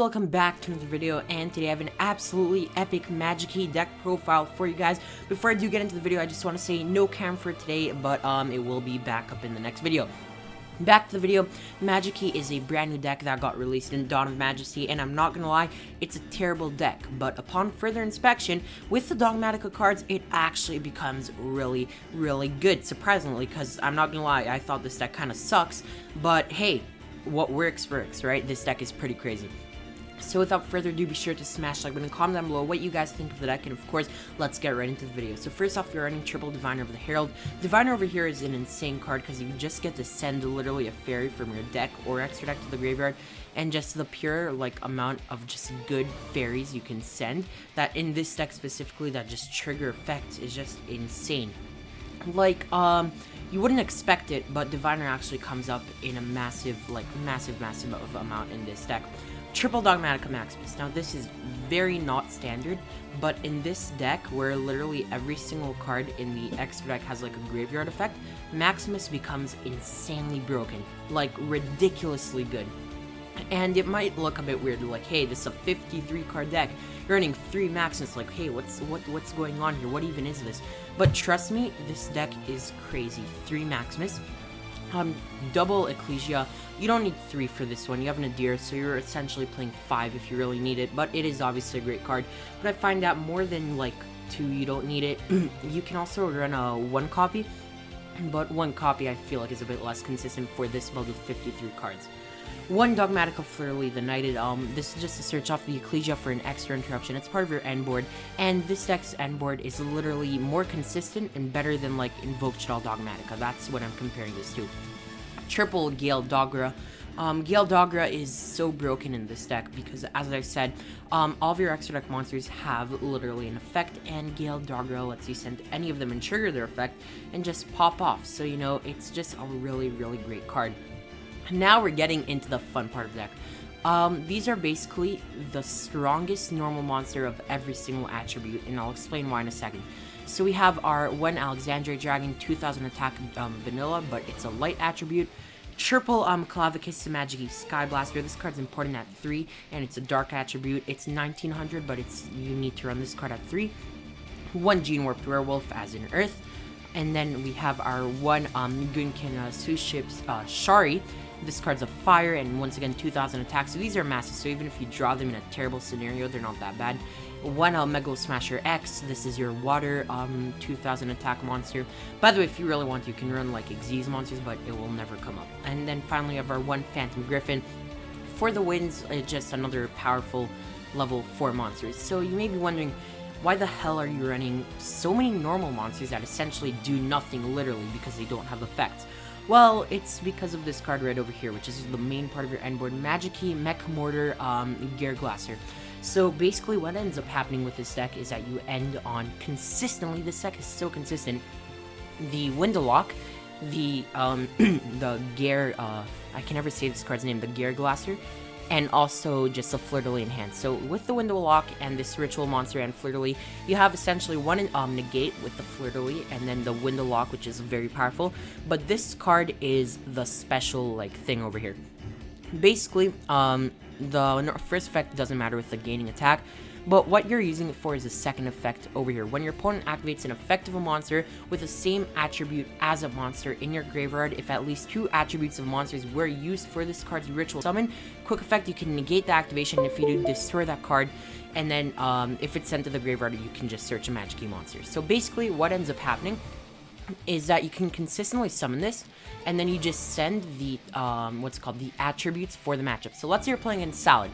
welcome back to another video, and today I have an absolutely epic Magikey deck profile for you guys. Before I do get into the video, I just want to say no cam for today, but it will be back up in the next video. Back to the video, Magikey is a brand new deck that got released in Dawn of Majesty, and I'm not gonna lie, it's a terrible deck, but upon further inspection, with the DOGMATIKA cards, it actually becomes really, really good, surprisingly, because I'm not gonna lie, I thought this deck kind of sucks, but hey, what works, right? This deck is pretty crazy. So without further ado, be sure to smash the like button and comment down below what you guys think of the deck, and of course, let's get right into the video. So first off, we're running triple Diviner of the Herald. Diviner over here is an insane card because you just get to send literally a fairy from your deck or extra deck to the graveyard, and just the pure amount of just good fairies you can send, that in this deck specifically, that just trigger effect is just insane. You wouldn't expect it, but Diviner actually comes up in a massive amount in this deck. Triple Dogmatica Maximus. Now this is very not standard, but in this deck, where literally every single card in the extra deck has a graveyard effect, Maximus becomes insanely broken, ridiculously good. And it might look a bit weird, hey, this is a 53 card deck, you're earning 3 Maximus, hey, what's going on here, what even is this? But trust me, this deck is crazy. 3 Maximus, double Ecclesia. You don't need 3 for this one, you have Nadir, so you're essentially playing 5 if you really need it, but it is obviously a great card. But I find that more than 2, you don't need it. You can also run a 1 copy, but 1 copy I feel is a bit less consistent for this build with 53 cards. 1 Dogmatika Fleur-de-Lis the Knighted. This is just to search off the Ecclesia for an extra interruption. It's part of your end board, and this deck's end board is literally more consistent and better than Invoke Shell Dogmatika. That's what I'm comparing this to. Triple Gale Dogra. Gale Dogra is so broken in this deck because, as I said, all of your extra deck monsters have literally an effect, and Gale Dogra lets you send any of them and trigger their effect and just pop off. So, it's just a really, really great card. Now we're getting into the fun part of the deck. These are basically the strongest normal monster of every single attribute, and I'll explain why in a second. So we have our 1 Alexandria Dragon, 2000 attack vanilla, but it's a light attribute. Triple Clavicus Magikey Sky Blaster. This card's important at 3, and it's a dark attribute. It's 1900, but you need to run this card at 3. 1 Gene Warped Werewolf as an Earth. And then we have our 1 Gunkin Suships Shari. This card's a fire, and once again 2000 attacks, so these are massive, so even if you draw them in a terrible scenario, they're not that bad. 1 Megalo Smasher X, this is your water 2000 attack monster. By the way, if you really want, you can run Xyz monsters, but it will never come up. And then finally we have our 1 Phantom Griffin. For the wins, it's just another powerful level 4 monsters. So you may be wondering, why the hell are you running so many normal monsters that essentially do nothing, literally, because they don't have effects? Well, it's because of this card right over here, which is the main part of your end board, Magikey Mech Mortar Gear Glasser. So basically what ends up happening with this deck is that you end on consistently, this deck is so consistent, the Window Lock, the Gear, I can never say this card's name, the Gear Glasser, and also just a Fleur-de-Lis in hand. So with the Window Lock and this Ritual Monster and Fleur-de-Lis, you have essentially 1 negate with the Fleur-de-Lis, and then the Window Lock, which is very powerful. But this card is the special thing over here. Basically, the first effect doesn't matter with the gaining attack, but what you're using it for is a second effect over here. When your opponent activates an effect of a monster with the same attribute as a monster in your graveyard, if at least 2 attributes of monsters were used for this card's ritual summon, quick effect, you can negate the activation. If you do, destroy that card, and then if it's sent to the graveyard, you can just search a Magikey monster. So basically what ends up happening is that you can consistently summon this, and then you just send the the attributes for the matchup. So let's say you're playing in Salad,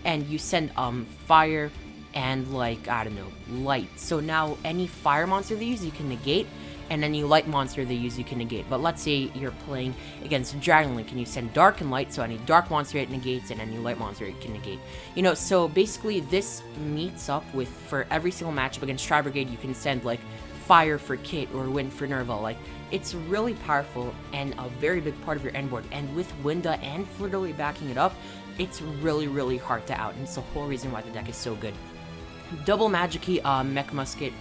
and you send fire and I don't know, light. So now any fire monster they use you can negate, and any light monster they use you can negate. But let's say you're playing against Dragon Link and you send dark and light, so any dark monster it negates and any light monster it can negate. So basically this meets up with, for every single matchup against Tri Brigade, you can send fire for Kit or wind for Nerval. It's really powerful and a very big part of your end board, and with Winda and Fleur-de-Lis backing it up, it's really, really hard to out, and it's the whole reason why the deck is so good. Double Magikey Mech Musket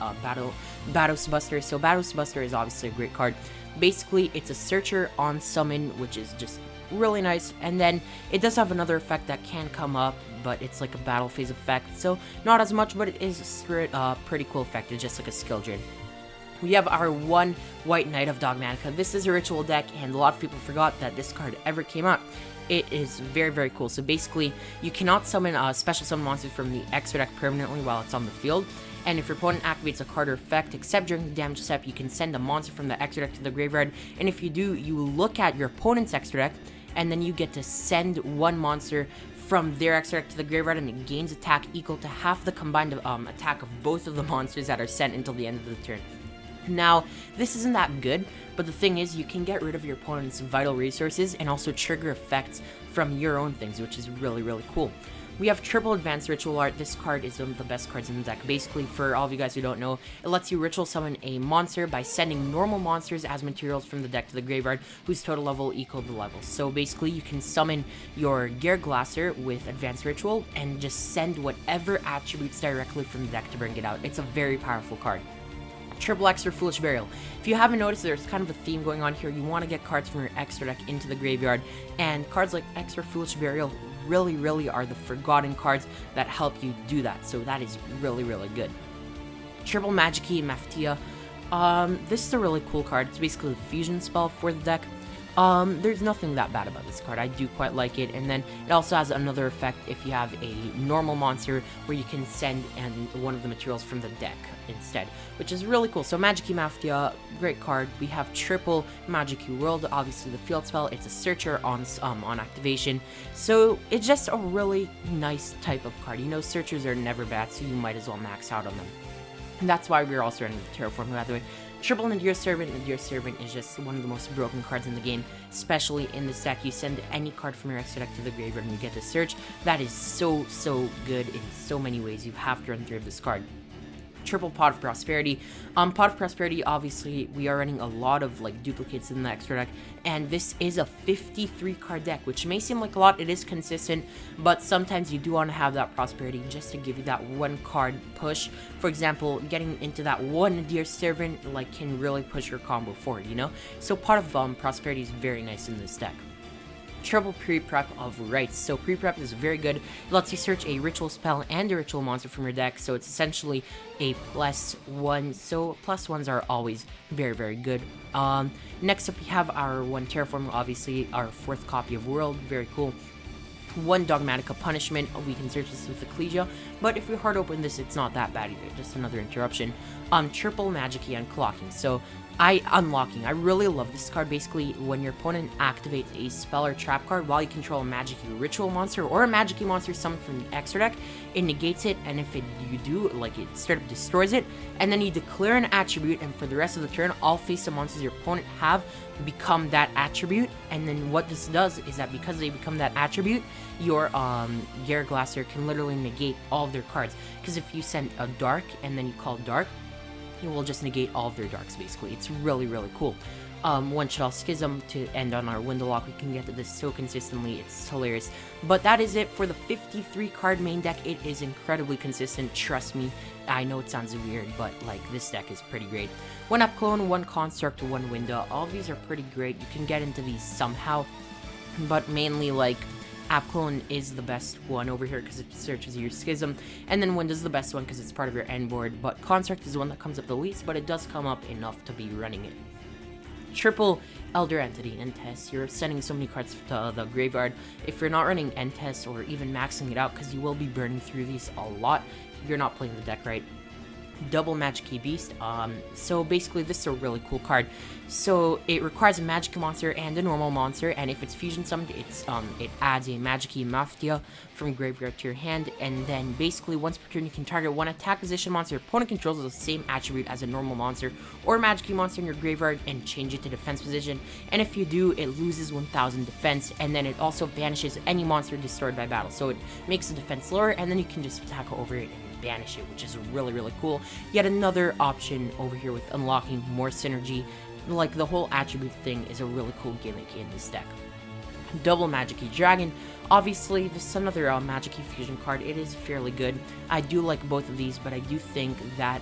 Battles Buster. So Battles Buster is obviously a great card. Basically, it's a searcher on summon, which is just really nice. And then it does have another effect that can come up, but it's like a battle phase effect, so not as much, but it is pretty cool effect. It's just like a skill drain. We have our one White Knight of Dogmatika. This is a ritual deck, and a lot of people forgot that this card ever came out. It is very, very cool. So basically, you cannot summon special summon monsters from the extra deck permanently while it's on the field. And if your opponent activates a card or effect, except during the damage step, you can send a monster from the extra deck to the graveyard. And if you do, you look at your opponent's extra deck, and then you get to send one monster from their extra deck to the graveyard, and it gains attack equal to half the combined attack of both of the monsters that are sent until the end of the turn. Now, this isn't that good, but the thing is, you can get rid of your opponent's vital resources and also trigger effects from your own things, which is really, really cool. We have triple advanced ritual art. This card is one of the best cards in the deck. Basically, for all of you guys who don't know, it lets you ritual summon a monster by sending normal monsters as materials from the deck to the graveyard, whose total level equal the levels. So basically, you can summon your Glasser with advanced ritual and just send whatever attributes directly from the deck to bring it out. It's a very powerful card. Triple X for Foolish Burial. If you haven't noticed, there's kind of a theme going on here. You want to get cards from your extra deck into the graveyard, and cards like X for Foolish Burial really are the forgotten cards that help you do that. So that is really good. Triple Magikey Maftia. This is a really cool card. It's basically a fusion spell for the deck. There's nothing that bad about this card. I do quite like it, and then it also has another effect if you have a normal monster where you can send one of the materials from the deck instead, which is really cool. So Magikey Mafia, great card. We have triple Magikey World, obviously the field spell. It's a searcher on activation, so it's just a really nice type of card. You know, searchers are never bad, so you might as well max out on them. And that's why we're also running the Terraform, by the way. Triple Nadir Servant. Nadir Servant is just one of the most broken cards in the game, especially in this deck. You send any card from your extra deck to the graveyard and you get to search. That is so good in so many ways. You have to run through this card. Triple Pot of Prosperity. Pot of Prosperity, obviously, we are running a lot of like duplicates in the extra deck, and this is a 53 card deck, which may seem like a lot. It is consistent, but sometimes you do want to have that Prosperity just to give you that one card push. For example, getting into that one Nadir Servant like can really push your combo forward, you know? So Pot of Prosperity is very nice in this deck. Triple Pre-Prep of Rites. So Pre-Prep is very good. It lets you search a ritual spell and a ritual monster from your deck, so it's essentially a +1. So +1s are always very good. Next up, we have our one Terraform, obviously our 4th copy of World. Very cool. One Dogmatika Punishment. We can search this with Ecclesia, but if we hard open this, it's not that bad either. Just another interruption. Triple Magikey Unclocking. So Unlocking. I really love this card. Basically, when your opponent activates a spell or trap card while you control a Magikey ritual monster or a Magikey monster summoned from the extra deck, it negates it, and if you do, like, it straight up destroys it, and then you declare an attribute, and for the rest of the turn, all face-up monsters your opponent have become that attribute. And then what this does is that because they become that attribute, your Glasser can literally negate all of their cards. Because if you send a Dark and then you call Dark, it will just negate all of their darks, basically. It's really cool. One Shell Schism to end on our window lock. We can get to this so consistently, it's hilarious. But that is it for the 53 card main deck. It is incredibly consistent, trust me. I know it sounds weird, but like, this deck is pretty great. One App Clone, one Construct, one Window. All of these are pretty great. You can get into these somehow, but mainly like App Clone is the best one over here because it searches your Schism, and then Window's the best one because it's part of your end board, but Construct is the one that comes up the least, but it does come up enough to be running it. Triple Elder Entity and Test. You're sending so many cards to the graveyard. If you're not running End Test or even maxing it out, because you will be burning through these a lot, you're not playing the deck right. Double Magikey Beast. So basically, this is a really cool card. So it requires a Magikey monster and a normal monster, and if it's fusion summoned, it adds a Magikey Mafia from graveyard to your hand, and then basically once per turn you can target one attack position monster your opponent controls with the same attribute as a normal monster or Magikey monster in your graveyard and change it to defense position, and if you do, it loses 1000 defense, and then it also banishes any monster destroyed by battle, so it makes the defense lower, and then you can just attack over it and banish it, which is really cool. Yet another option over here with unlocking more synergy. Like, the whole attribute thing is a really cool gimmick in this deck. Double Magikey Dragon. Obviously, this is another Magikey fusion card. It is fairly good. I do like both of these, but I do think that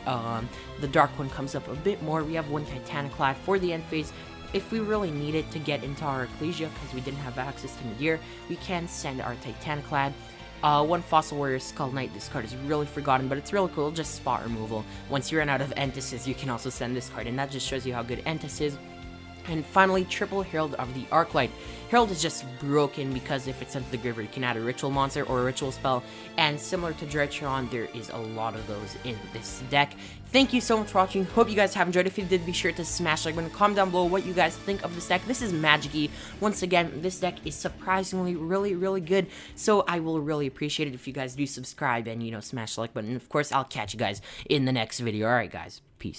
the dark one comes up a bit more. We have one Titaniclad for the end phase. If we really need it to get into our Ecclesia, because we didn't have access to Nadir, we can send our Titaniclad. One Fossil Warrior Skull Knight. This card is really forgotten, but it's really cool. Just spot removal. Once you run out of Entices, you can also send this card, and that just shows you how good Entis is. And finally, triple Herald of the Arclight. Herald is just broken because if it's sent to the graveyard, you can add a ritual monster or a ritual spell. And similar to Dredgeron, there is a lot of those in this deck. Thank you so much for watching. Hope you guys have enjoyed. If you did, be sure to smash the like button. Comment down below what you guys think of this deck. This is Magikey. Once again, this deck is surprisingly really good. So I will really appreciate it if you guys do subscribe and, you know, smash the like button. And of course, I'll catch you guys in the next video. Alright, guys. Peace.